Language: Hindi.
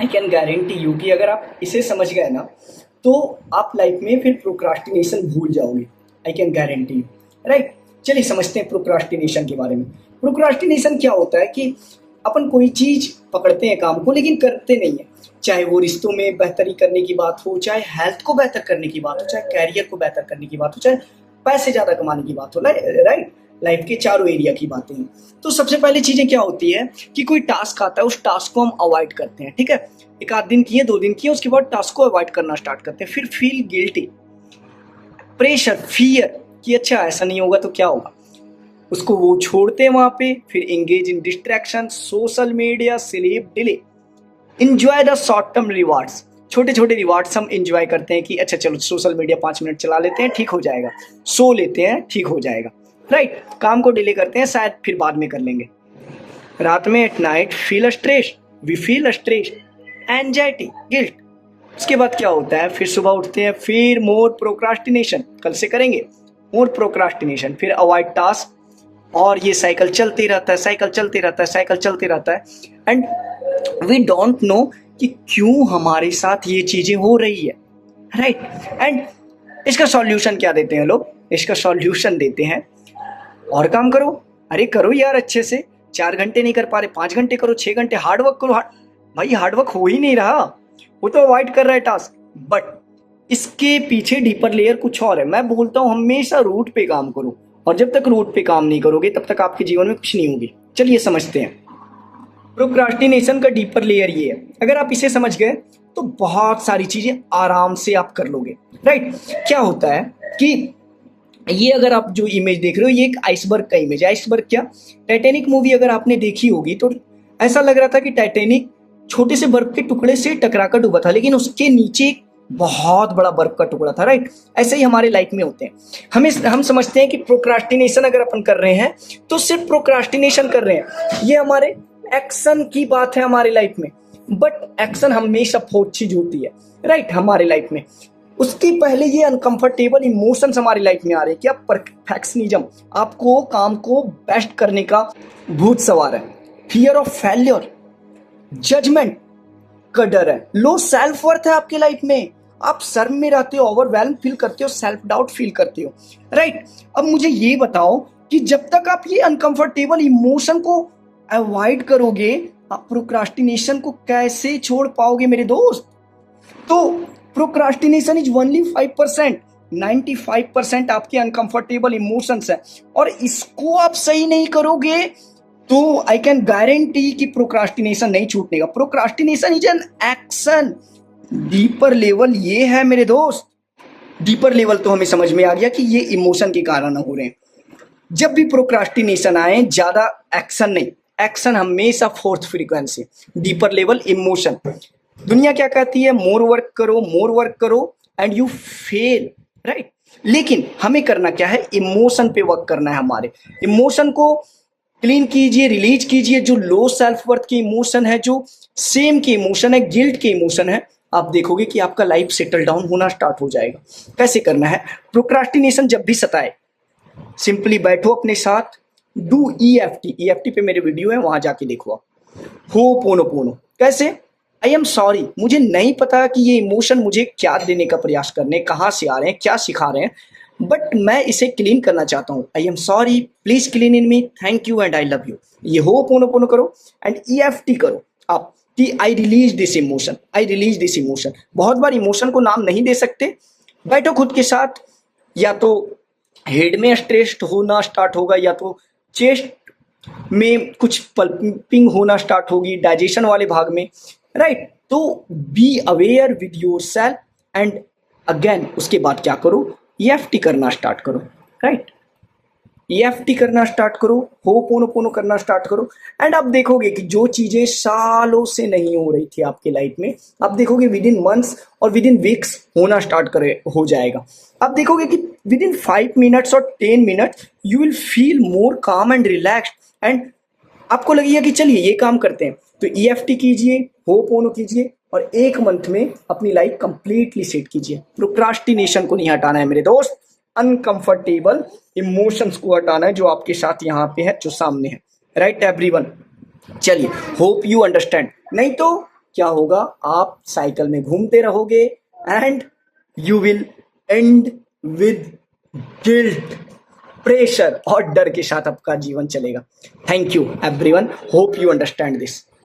आई कैन गारंटी यू कि अगर आप इसे समझ गए ना तो आप लाइफ में फिर प्रोक्रास्टिनेशन भूल जाओगे। I can guarantee you. Right, चलिए समझते हैं प्रोक्रास्टिनेशन के बारे में। प्रोक्रास्टिनेशन क्या होता है कि अपन कोई चीज पकड़ते हैं काम को लेकिन करते नहीं है, चाहे वो रिश्तों में बेहतरी करने की बात हो, चाहे हेल्थ को बेहतर करने की बात हो, चाहे कैरियर को बेहतर करने की बात हो, चाहे पैसे ज्यादा कमाने की बात हो। राइट, लाइफ के चारों एरिया की बातें हैं। तो सबसे पहले चीजें क्या होती है कि कोई टास्क आता है, उस टास्क को हम अवॉइड करते हैं। ठीक है, एक आध दिन किए, 2 दिन किए, उसके बाद टास्क को अवॉइड करना स्टार्ट करते हैं। फिर फील गिल्टी, प्रेशर, फियर कि अच्छा ऐसा नहीं होगा तो क्या होगा, उसको वो छोड़ते हैं वहां पे। फिर engage in distraction, social media, sleep delay, enjoy the short term rewards. छोटे छोटे रिवार्ड्स हम इंजॉय करते हैं कि अच्छा चलो सोशल मीडिया 5 मिनट चला लेते हैं, ठीक हो जाएगा, सो लेते हैं, ठीक हो जाएगा। राइट, काम को डिले करते हैं, शायद फिर बाद में कर लेंगे। रात में at night feel stress, we feel stress, anxiety, guilt. उसके बाद क्या होता है, फिर सुबह उठते हैं, फिर मोर प्रोक्रास्टिनेशन, कल से करेंगे, मोर प्रोक्रास्टिनेशन, फिर अवॉइड टास्क, और ये साइकिल चलते रहता है, साइकिल चलते रहता है, साइकिल चलते रहता है। एंड वी डोंट नो कि क्यों हमारे साथ ये चीजें हो रही है। राइट, एंड इसका सॉल्यूशन क्या देते हैं लोग, इसका सॉल्यूशन देते हैं और काम करो। अरे करो यार अच्छे से, 4 घंटे नहीं कर पा रहे, 5 घंटे करो, 6 घंटे हार्डवर्क करो। भाई हार्डवर्क हो ही नहीं रहा, वो तो अवॉइड कर रहा है टास्क, बट इसके पीछे डीपर लेयर कुछ और है। मैं बोलता हूं हमेशा रूट पे काम करो, और जब तक रूट पे काम नहीं करोगे तब तक आपके जीवन में कुछ नहीं होगी। चलिए समझते हैं प्रोक्रास्टिनेशन का डीपर लेयर ये है। अगर आप इसे समझ गए तो बहुत सारी चीजें आराम से आप कर लोगे। राइट, क्या होता है कि ये अगर आप जो इमेज देख रहे हो, ये एक आइसबर्ग का इमेज है। आइसबर्ग क्या, टाइटैनिक मूवी अगर आपने देखी होगी तो ऐसा लग रहा था कि टाइटैनिक छोटे से बर्फ के टुकड़े से टकराकर डूबा था, लेकिन उसके नीचे एक बहुत बड़ा बर्फ का टुकड़ा था। राइट, ऐसे ही हमारे लाइफ में होते हैं। हम समझते हैं कि प्रोक्रास्टिनेशन अगर अपन कर रहे हैं तो सिर्फ प्रोक्रास्टिनेशन कर रहे हैं, ये हमारे एक्शन की बात है हमारे लाइफ में, बट एक्शन हमेशा फोर्थ चीज होती है। राइट, हमारे लाइफ में उसके पहले ये अनकंफर्टेबल इमोशंस हमारी लाइफ में आ रहे हैं। क्या परफेक्शनिज्म, आपको काम को बेस्ट करने का भूत सवार है, फियर ऑफ फेल्योर, जजमेंट का डर है, लो सेल्फ वर्थ है आपके लाइफ में, आप शर्म में रहते हो, ओवरवेल्म फील करते हो, सेल्फ डाउट फील करते हो। राइट, अब मुझे ये बताओ कि जब तक आप ये अनकंफर्टेबल इमोशन को अवॉइड करोगे, आप प्रोक्रास्टिनेशन को कैसे छोड़ पाओगे मेरे दोस्त। तो प्रोक्रास्टिनेशन इज ओनली 5%, 95% आपके अनकंफर्टेबल इमोशंस है, और इसको आप सही नहीं करोगे तो आई कैन गारंटी कि प्रोक्रास्टिनेशन नहीं छूटने का। Procrastination is an action. Deeper level ये है मेरे दोस्त, डीपर लेवल तो हमें समझ में आ गया कि ये इमोशन के कारण हो रहे हैं। जब भी प्रोक्रास्टिनेशन आए, ज्यादा एक्शन नहीं, एक्शन हमेशा fourth frequency, deeper level emotion. दुनिया क्या कहती है, मोर वर्क करो एंड यू फेल। राइट, लेकिन हमें करना क्या है, इमोशन पे वर्क करना है। हमारे इमोशन को क्लीन कीजिए, रिलीज कीजिए। जो लो सेल्फ वर्थ के इमोशन है, जो सेम के इमोशन है, गिल्ट के इमोशन है, आप देखोगे कि आपका लाइफ सेटल डाउन होना स्टार्ट हो जाएगा। कैसे करना है, प्रोक्रास्टिनेशन जब भी सताए, सिंपली बैठो अपने साथ, डू EFT। EFT पे मेरे वीडियो है, वहां जाके देखो आप। होपोनोपोनो कैसे, आई एम सॉरी, मुझे नहीं पता कि ये इमोशन मुझे क्या देने का प्रयास करने, कहाँ से आ रहे हैं, क्या सिखा रहे हैं, बट मैं इसे क्लीन करना चाहता हूँ। I am sorry, please clean in me, thank you and I love you. ये होपोनोपोनो करो एंड EFT करो आप कि I release this emotion, I release this emotion. बहुत बार इमोशन को नाम नहीं दे सकते, बैठो खुद के साथ, या तो हेड में स्ट्रेस होना स्टार्ट होगा, या तो चेस्ट में कुछ पल्पिंग होना स्टार्ट होगी, डाइजेशन वाले भाग में। राइट, तो be aware with your self and again उसके बाद क्या करो, EFT करना स्टार्ट करो। राइट, EFT करना स्टार्ट करो, होपोनोपोनो करना स्टार्ट करो, एंड आप देखोगे कि जो चीजें सालों से नहीं हो रही थी आपके लाइफ में, आप देखोगे विद इन मंथ्स और विद इन वीक्स होना स्टार्ट करे हो जाएगा। आप देखोगे कि विद इन 5 मिनट्स और 10 minutes you will feel more काम एंड रिलैक्स्ड, एंड आपको लगेगा कि चलिए ये काम करते हैं। तो EFT कीजिए, होपोनो कीजिए, और 1 मंथ में अपनी लाइफ कंप्लीटली सेट कीजिए। प्रोक्रास्टिनेशन को नहीं हटाना है मेरे दोस्त, अनकंफर्टेबल इमोशंस को हटाना है जो आपके साथ यहाँ पे है, जो सामने है। राइट एवरीवन, चलिए होप यू अंडरस्टैंड। नहीं तो क्या होगा, आप साइकिल में घूमते रहोगे and you will and with guilt, pressure और डर के साथ आपका जीवन चलेगा। Thank you everyone, hope you understand this.